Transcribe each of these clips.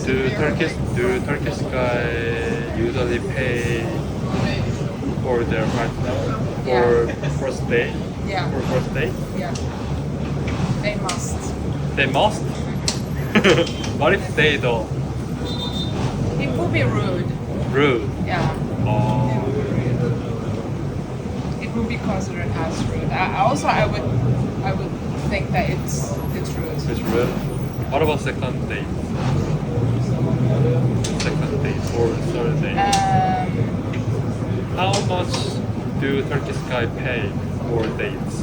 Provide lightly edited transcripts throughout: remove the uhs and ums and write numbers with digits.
Do Turkish guy usually pay for their partner for first day? Yeah. For first date? Yeah. They must. They must. What if they don't? It would be rude. Rude. Yeah. Oh. It would be considered as rude. I would think that it's rude. It's rude. What about second date? Second date or third date? How much do Turkish guy pay for dates?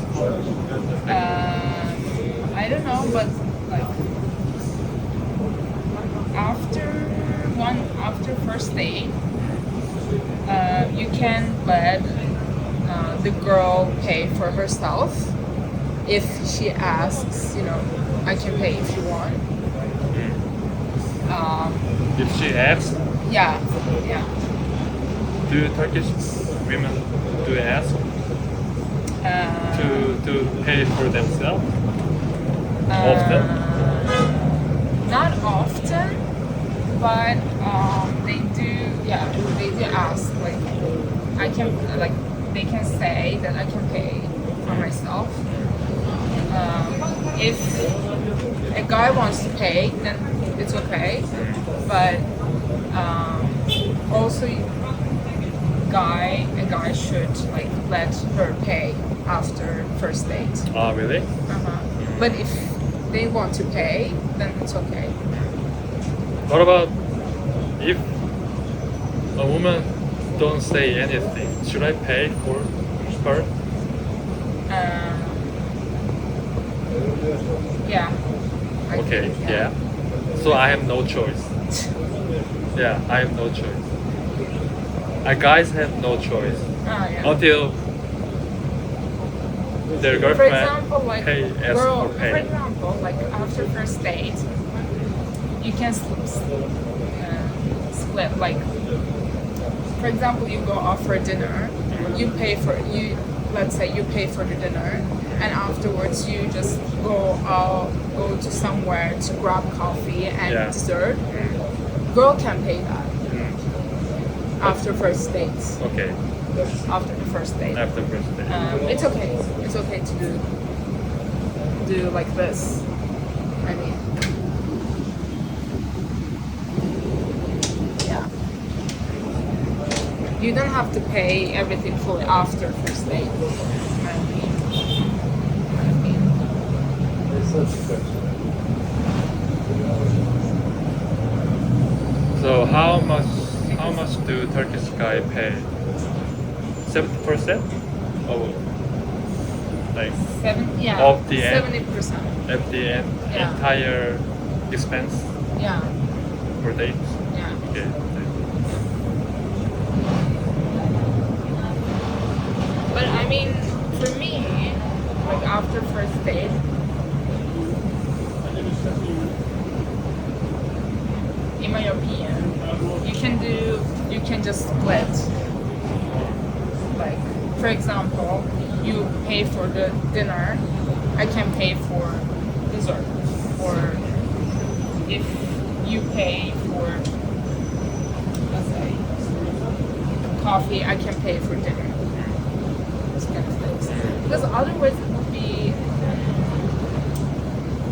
I don't know, but like after first date, you can let the girl pay for herself if she asks. You know, I can pay if you want. If she asks, Yeah, yeah. do Turkish women do ask to pay for themselves often? Not often, but they do. Yeah, they do ask. Like, I can like they can say that I can pay for myself. If a guy wants to pay, then it's okay. But also, a guy should like let her pay after first date. Ah, really? But if they want to pay, then it's okay. What about if a woman don't say anything? Should I pay for her? Yeah. I Okay, think, yeah. So I have no choice. Yeah, I have no choice. Guys have no choice Yeah. until their For girlfriend example, like ask girl, for for pay. example, like after first date, you can split. Like, for example, you go out for dinner, you pay for you. Let's say you pay for the dinner, and afterwards you just go to somewhere to grab coffee and Yeah. dessert. Girl can pay that after first dates. Okay, After the first date. after first date. It's okay. It's okay to do like this. I mean, yeah. You don't have to pay everything fully after first date. I mean, So how much do Turkish guy pay? 70%? Oh, like yeah, Of the end? 70%. at the end, Yeah. entire expense Yeah, for dates. yeah. Okay. But I mean, for me, like after first date, in my opinion, you can just split. Like, for example, you pay for the dinner, I can pay for dessert. Or if you pay for, let's say, coffee, I can pay for dinner. Those kind of things. Because otherwise it would be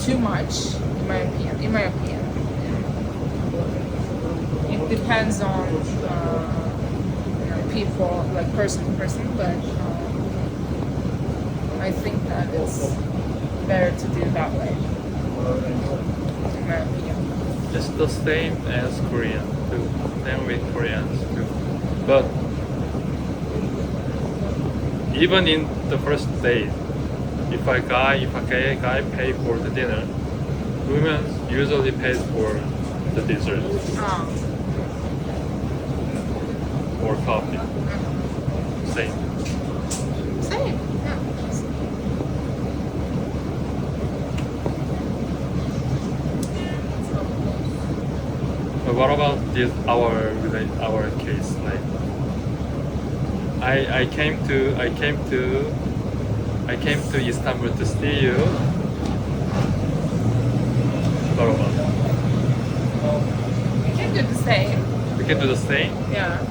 too much, in my opinion. It depends on people, like person to person, but I think that it's better to do that way, in my opinion. It's the same as Korean too. Same with Koreans too. But even in the first date, if a gay guy pay for the dinner, women usually pay for the dessert or coffee. Same. Same, yeah. But what about our case? Like, I came to Istanbul to see you. What about? can do the same. Yeah.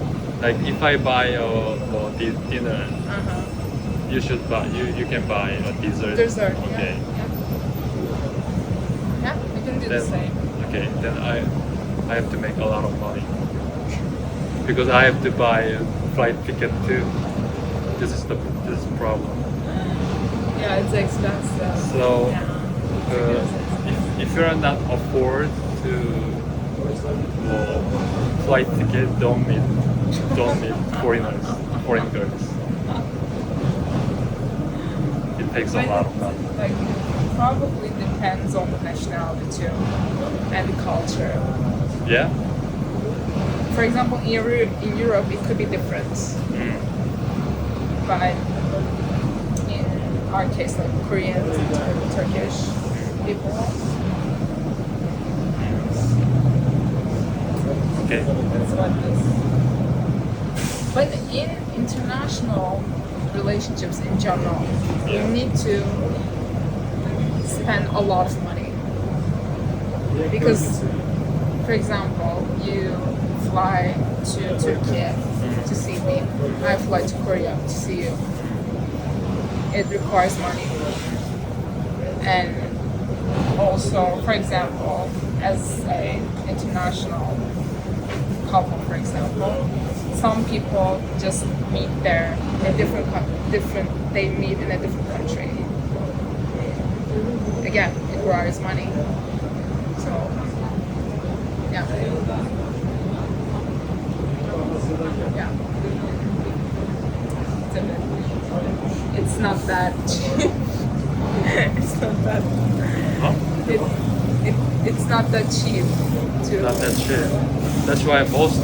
Like if I buy dinner, Uh-huh. you should buy. You can buy a dessert. Dessert. Okay. Yeah, we can do the Then, same. okay. Then I have to make a lot of money because I have to buy a flight ticket too. This is the problem. Yeah, it's expensive. So Yeah. if you're not afford to flight ticket, don't meet foreign girls. It takes a lot of money. Like, probably depends on the nationality too, and the culture. Yeah. For example, in Europe, it could be different. Mm. But in our case, like Koreans and Turkish people, Okay. that's what it is. But in international relationships in general, you Yeah. need to spend a lot of money. Because, for example, you fly to Turkey to see me, I fly to Korea to see you. It requires money. And also, for example, as an international couple, for example, some people just meet there in they meet in a different country. Again, it requires money. So, yeah. Yeah. It's not that cheap. It's not that. Huh? It's not that cheap to. Not that cheap. That's why most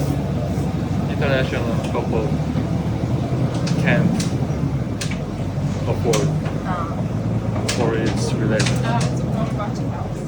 international couple can't afford for its relationship. It's a going back to house.